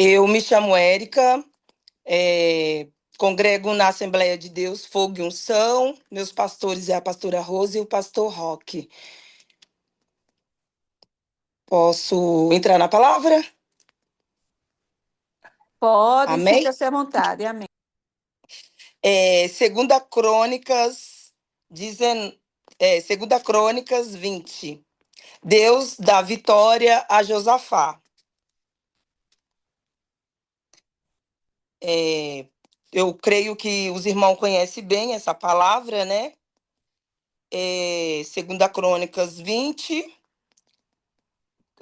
Eu me chamo Érica, congrego na Assembleia de Deus Fogo e Unção. Meus pastores é a pastora Rose e o pastor Roque. Posso entrar na palavra? Pode, Amém? sinta-se à vontade, amém. Segunda Crônicas, Segunda Crônicas 20. Deus dá vitória a Josafá. Eu creio que os irmãos conhecem bem essa palavra, né? Segunda Crônicas 20,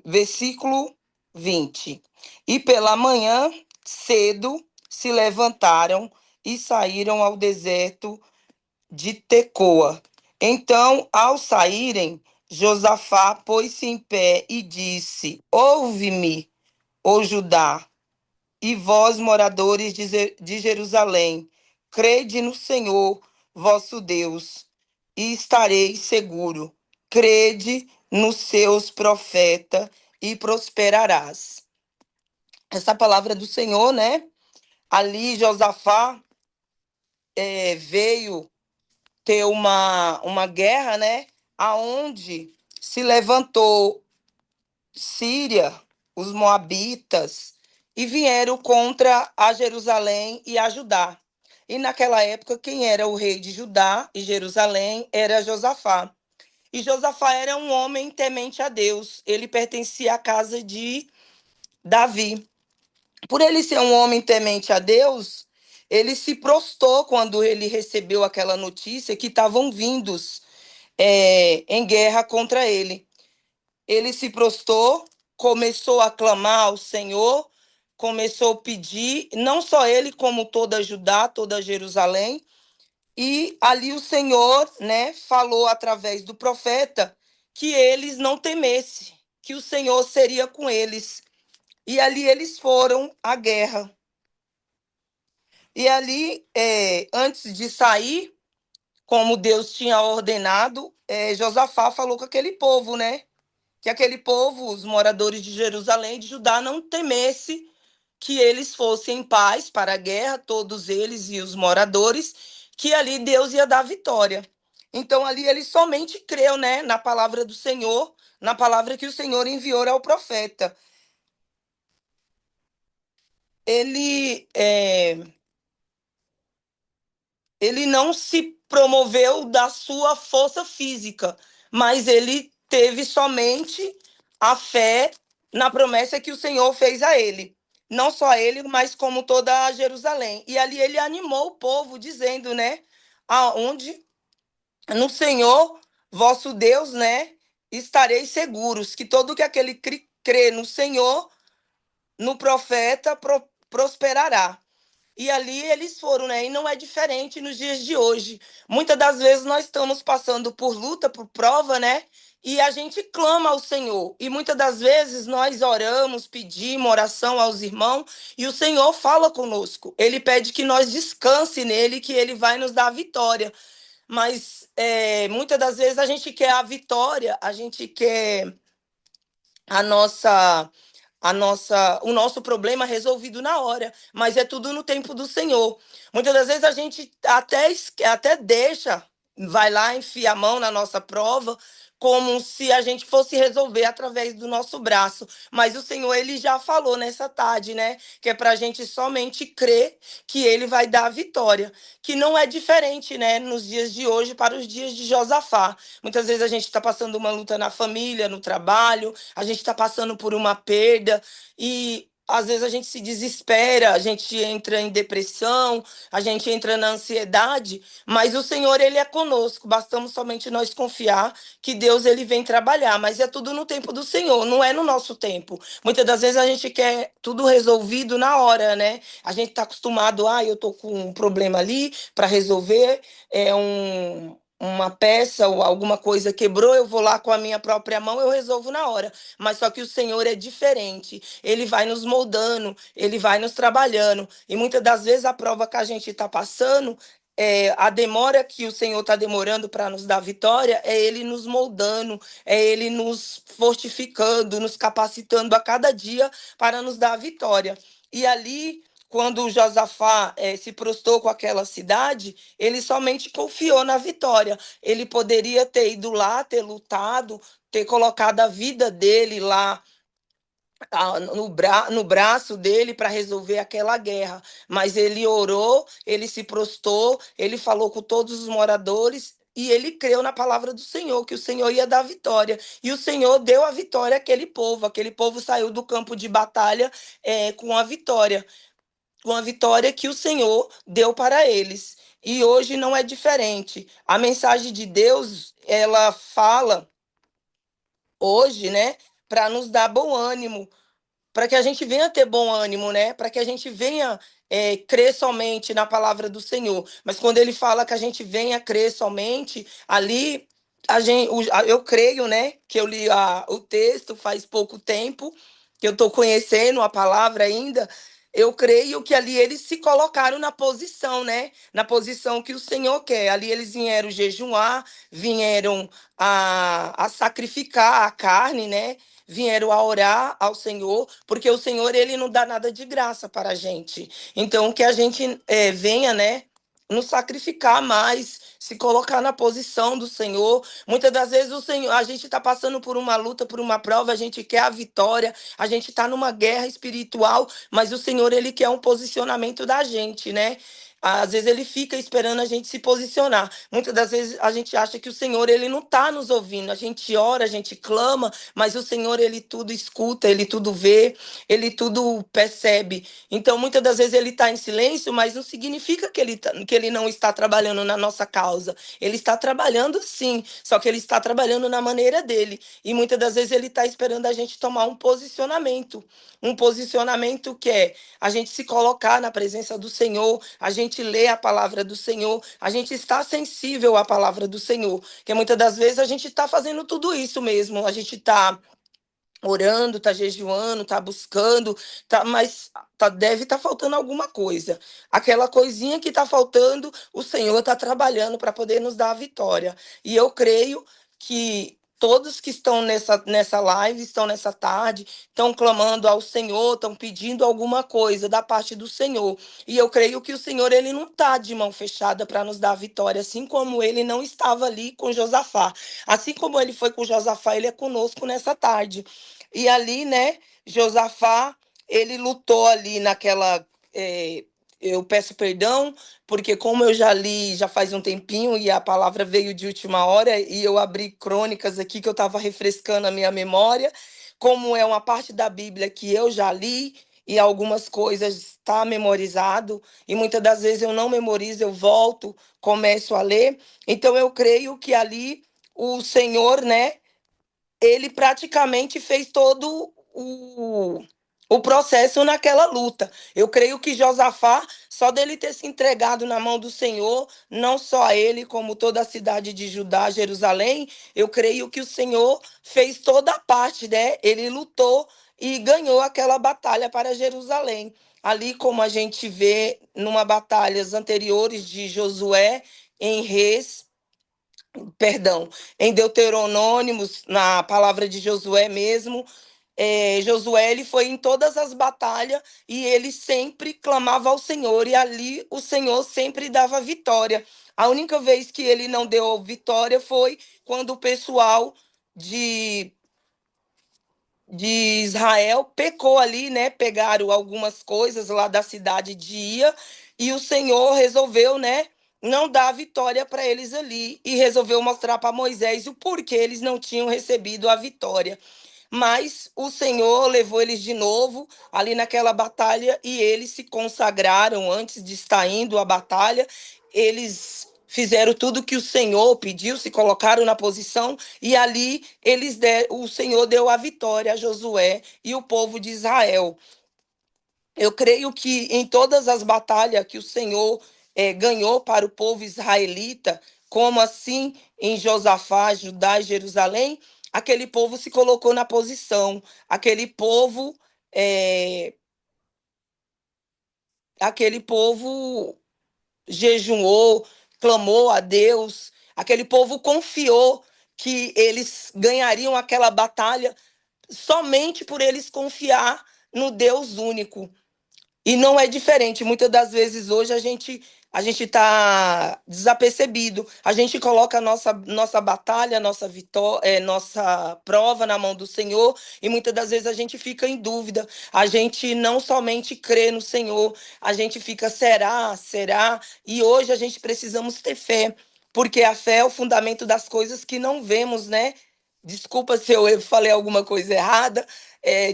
versículo 20. E pela manhã, cedo, se levantaram e saíram ao deserto de Tecoa. Então, ao saírem, Josafá pôs-se em pé e disse: Ouve-me, ó Judá, e vós, moradores de Jerusalém, crede no Senhor, vosso Deus, e estareis seguro. Crede nos seus profetas e prosperarás. Essa palavra do Senhor, né? Ali Josafá veio ter uma guerra, né? Aonde se levantou Síria, os moabitas, e vieram contra a Jerusalém e a Judá. E naquela época, quem era o rei de Judá e Jerusalém era Josafá. E Josafá era um homem temente a Deus. Ele pertencia à casa de Davi. Por ele ser um homem temente a Deus, ele se prostrou quando ele recebeu aquela notícia que estavam vindos em guerra contra ele. Ele se prostrou, começou a clamar ao Senhor, começou a pedir, não só ele, como toda Judá, toda Jerusalém. E ali o Senhor, né, falou através do profeta que eles não temessem, que o Senhor seria com eles. E ali eles foram à guerra. E ali, antes de sair, como Deus tinha ordenado, Josafá falou com aquele povo, né? Que aquele povo, os moradores de Jerusalém, de Judá, não temesse que eles fossem em paz para a guerra, todos eles e os moradores, que ali Deus ia dar vitória. Então ali ele somente creu, né, na palavra do Senhor, na palavra que o Senhor enviou ao profeta. Ele não se promoveu da sua força física, mas ele teve somente a fé na promessa que o Senhor fez a ele. Não só a ele, mas como toda a Jerusalém. E ali ele animou o povo, dizendo, né? Aonde no Senhor, vosso Deus, né? Estareis seguros, que todo que aquele crê no Senhor, no profeta, prosperará. E ali eles foram, né? E não é diferente nos dias de hoje. Muitas das vezes nós estamos passando por luta, por prova, né? E a gente clama ao Senhor. E muitas das vezes nós oramos, pedimos oração aos irmãos, e o Senhor fala conosco. Ele pede que nós descanse nele, que ele vai nos dar a vitória. Mas muitas das vezes a gente quer a vitória, a gente quer a nossa o nosso problema resolvido na hora, mas é tudo no tempo do Senhor. Muitas das vezes a gente até deixa, vai lá, enfia a mão na nossa prova, como se a gente fosse resolver através do nosso braço. Mas o Senhor, ele já falou nessa tarde, né? Que é para a gente somente crer que ele vai dar a vitória. Que não é diferente, né? Nos dias de hoje para os dias de Josafá. Muitas vezes a gente está passando uma luta na família, no trabalho, a gente está passando por uma perda e às vezes a gente se desespera, a gente entra em depressão, a gente entra na ansiedade, mas o Senhor, ele é conosco, bastamos somente nós confiar que Deus, ele vem trabalhar, mas é tudo no tempo do Senhor, não é no nosso tempo. Muitas das vezes a gente quer tudo resolvido na hora, né? A gente está acostumado, eu tô com um problema ali para resolver, uma peça ou alguma coisa quebrou, eu vou lá com a minha própria mão, eu resolvo na hora. Mas só que o Senhor é diferente. Ele vai nos moldando, ele vai nos trabalhando. E muitas das vezes a prova que a gente está passando a demora que o Senhor está demorando para nos dar vitória é Ele nos moldando, é Ele nos fortificando, nos capacitando a cada dia para nos dar a vitória. E ali, quando Josafá se prostrou com aquela cidade, ele somente confiou na vitória. Ele poderia ter ido lá, ter lutado, ter colocado a vida dele lá no braço dele para resolver aquela guerra. Mas ele orou, ele se prostrou, ele falou com todos os moradores e ele creu na palavra do Senhor, que o Senhor ia dar vitória. E o Senhor deu a vitória àquele povo. Aquele povo saiu do campo de batalha com a vitória que o Senhor deu para eles. E hoje não é diferente. A mensagem de Deus, ela fala hoje, né, para nos dar bom ânimo, para que a gente venha ter bom ânimo, né? Para que a gente venha crer somente na palavra do Senhor. Mas quando ele fala que a gente venha crer somente, ali eu creio, né? Que eu li o texto faz pouco tempo, que eu estou conhecendo a palavra ainda. Eu creio que ali eles se colocaram na posição, né? Na posição que o Senhor quer. Ali eles vieram jejuar, vieram a sacrificar a carne, né? Vieram a orar ao Senhor, porque o Senhor ele não dá nada de graça para a gente. Então, que a gente venha, né, nos sacrificar mais, se colocar na posição do Senhor. Muitas das vezes o Senhor, a gente está passando por uma luta, por uma prova, a gente quer a vitória, a gente está numa guerra espiritual, mas o Senhor ele quer um posicionamento da gente, né? Às vezes ele fica esperando a gente se posicionar. Muitas das vezes a gente acha que o Senhor ele não está nos ouvindo. A gente ora, a gente clama, mas o Senhor ele tudo escuta, ele tudo vê, ele tudo percebe. Então muitas das vezes ele está em silêncio, mas não significa que ele não está trabalhando na nossa causa. Ele está trabalhando sim, só que ele está trabalhando na maneira dele. E muitas das vezes ele está esperando a gente tomar um posicionamento. Um posicionamento que é a gente se colocar na presença do Senhor, a gente lê a palavra do Senhor, a gente está sensível à palavra do Senhor, que muitas das vezes a gente está fazendo tudo isso mesmo, a gente está orando, está jejuando, está buscando, mas deve estar faltando alguma coisa. Aquela coisinha que está faltando, o Senhor está trabalhando para poder nos dar a vitória. E eu creio que todos que estão nessa live, estão nessa tarde, estão clamando ao Senhor, estão pedindo alguma coisa da parte do Senhor. E eu creio que o Senhor ele não está de mão fechada para nos dar a vitória, assim como ele não estava ali com Josafá. Assim como ele foi com Josafá, ele é conosco nessa tarde. E ali, né, Josafá, ele lutou ali naquela. Eu peço perdão, porque como eu já li já faz um tempinho e a palavra veio de última hora, e eu abri crônicas aqui que eu estava refrescando a minha memória, como é uma parte da Bíblia que eu já li, e algumas coisas está memorizado, e muitas das vezes eu não memorizo, eu volto, começo a ler. Então eu creio que ali o Senhor, né? Ele praticamente fez todo o processo naquela luta. Eu creio que Josafá, só dele ter se entregado na mão do Senhor, não só ele, como toda a cidade de Judá, Jerusalém, eu creio que o Senhor fez toda a parte, né? Ele lutou e ganhou aquela batalha para Jerusalém. Ali, como a gente vê numa batalhas anteriores de Josué, em Reis, perdão, em Deuteronômicos, na palavra de Josué mesmo, Josué ele foi em todas as batalhas e ele sempre clamava ao Senhor, e ali o Senhor sempre dava vitória. A única vez que ele não deu vitória foi quando o pessoal de de Israel pecou ali, né? Pegaram algumas coisas lá da cidade de Ia e o Senhor resolveu, né? Não dar vitória para eles ali e resolveu mostrar para Moisés o porquê eles não tinham recebido a vitória. Mas o Senhor levou eles de novo ali naquela batalha e eles se consagraram antes de estar indo à batalha. Eles fizeram tudo que o Senhor pediu, se colocaram na posição e ali o Senhor deu a vitória a Josué e o povo de Israel. Eu creio que em todas as batalhas que o Senhor ganhou para o povo israelita, como assim em Josafá, Judá e Jerusalém, aquele povo se colocou na posição, aquele povo, é, aquele povo jejuou, clamou a Deus, aquele povo confiou que eles ganhariam aquela batalha somente por eles confiar no Deus único. E não é diferente. Muitas das vezes hoje a gente está desapercebido. A gente coloca a nossa batalha, nossa vitória, nossa prova na mão do Senhor, e muitas das vezes a gente fica em dúvida. A gente não somente crê no Senhor, a gente fica, será, será? E hoje a gente precisamos ter fé, porque a fé é o fundamento das coisas que não vemos, né? Desculpa se eu falei alguma coisa errada,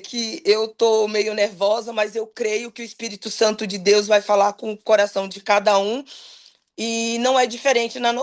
que eu tô meio nervosa, mas eu creio que o Espírito Santo de Deus vai falar com o coração de cada um e não é diferente nas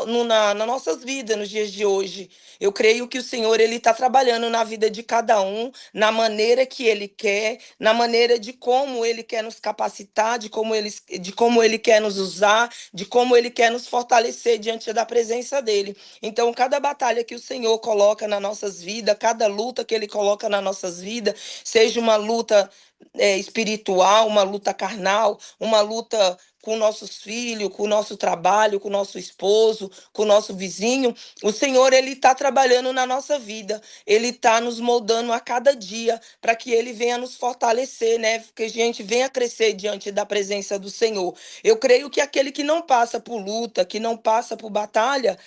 nossas vidas, nos dias de hoje. Eu creio que o Senhor ele está trabalhando na vida de cada um, na maneira que Ele quer, na maneira de como Ele quer nos capacitar, de como Ele quer nos usar, de como Ele quer nos fortalecer diante da presença dEle. Então, cada batalha que o Senhor coloca nas nossas vidas, cada luta que Ele coloca nas nossas vidas, seja uma luta espiritual, uma luta carnal, uma luta com nossos filhos, com o nosso trabalho, com o nosso esposo, com o nosso vizinho, o Senhor ele está trabalhando na nossa vida, ele está nos moldando a cada dia para que ele venha nos fortalecer, né? Que a gente venha crescer diante da presença do Senhor. Eu creio que aquele que não passa por luta, que não passa por batalha,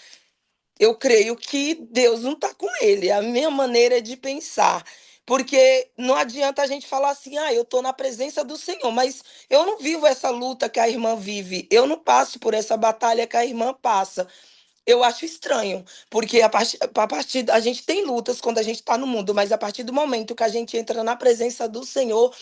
eu creio que Deus não está com ele. É a minha maneira de pensar. Porque não adianta a gente falar assim, eu estou na presença do Senhor, mas eu não vivo essa luta que a irmã vive, eu não passo por essa batalha que a irmã passa. Eu acho estranho, porque a partir a gente tem lutas quando a gente está no mundo, mas a partir do momento que a gente entra na presença do Senhor,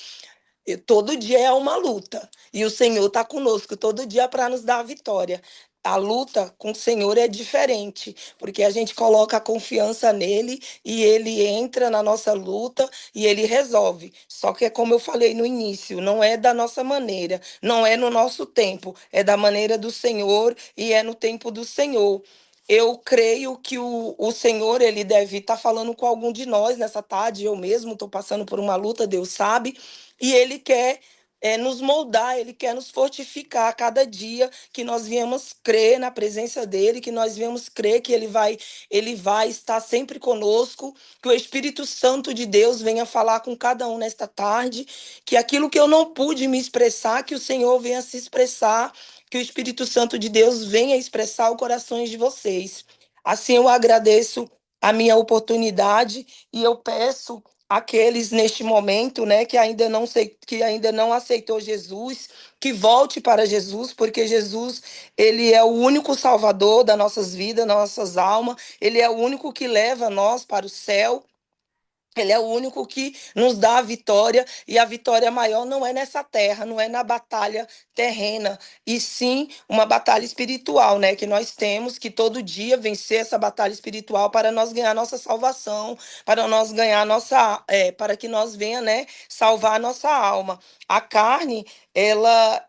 e todo dia é uma luta. E o Senhor está conosco todo dia para nos dar a vitória. A luta com o Senhor é diferente, porque a gente coloca a confiança nele e ele entra na nossa luta e ele resolve. Só que é como eu falei no início, não é da nossa maneira, não é no nosso tempo, é da maneira do Senhor e é no tempo do Senhor. Eu creio que o Senhor ele deve estar falando com algum de nós nessa tarde. Eu mesmo estou passando por uma luta, Deus sabe, e Ele quer nos moldar, Ele quer nos fortificar a cada dia que nós viemos crer na presença dEle, que nós viemos crer que Ele vai estar sempre conosco, que o Espírito Santo de Deus venha falar com cada um nesta tarde, que aquilo que eu não pude me expressar, que o Senhor venha se expressar, que o Espírito Santo de Deus venha expressar os corações de vocês. Assim eu agradeço a minha oportunidade e eu peço aqueles neste momento, né, que ainda não aceitou Jesus, que volte para Jesus, porque Jesus, ele é o único salvador das nossas vidas, das nossas almas, ele é o único que leva nós para o céu. Ele é o único que nos dá a vitória, e a vitória maior não é nessa terra, não é na batalha terrena, e sim uma batalha espiritual, né? Que nós temos que todo dia vencer essa batalha espiritual para nós ganhar nossa salvação, para nós ganhar para que nós venha, né, salvar a nossa alma. A carne, ela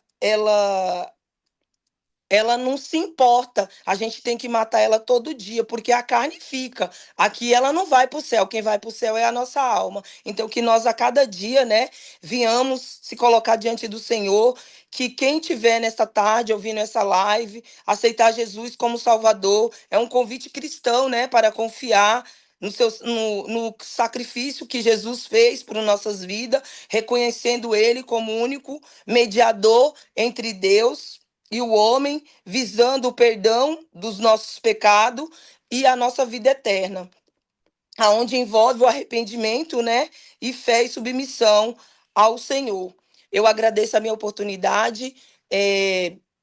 não se importa. A gente tem que matar ela todo dia, porque a carne fica. Aqui ela não vai para o céu. Quem vai para o céu é a nossa alma. Então, que nós a cada dia, né, venhamos se colocar diante do Senhor. Que quem tiver nesta tarde ouvindo essa live, aceitar Jesus como Salvador, é um convite cristão, né, para confiar. No sacrifício que Jesus fez por nossas vidas, reconhecendo Ele como único mediador entre Deus e o homem, visando o perdão dos nossos pecados e a nossa vida eterna, aonde envolve o arrependimento, né, e fé e submissão ao Senhor. Eu agradeço a minha oportunidade,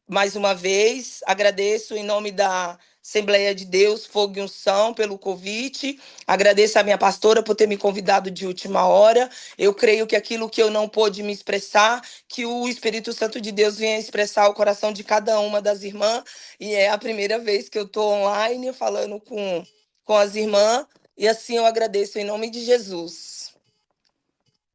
mais uma vez, agradeço em nome da Assembleia de Deus, Fogo e Unção, pelo convite, agradeço a minha pastora por ter me convidado de última hora. Eu creio que aquilo que eu não pude me expressar, que o Espírito Santo de Deus venha expressar o coração de cada uma das irmãs, e é a primeira vez que eu estou online falando com as irmãs, e assim eu agradeço em nome de Jesus.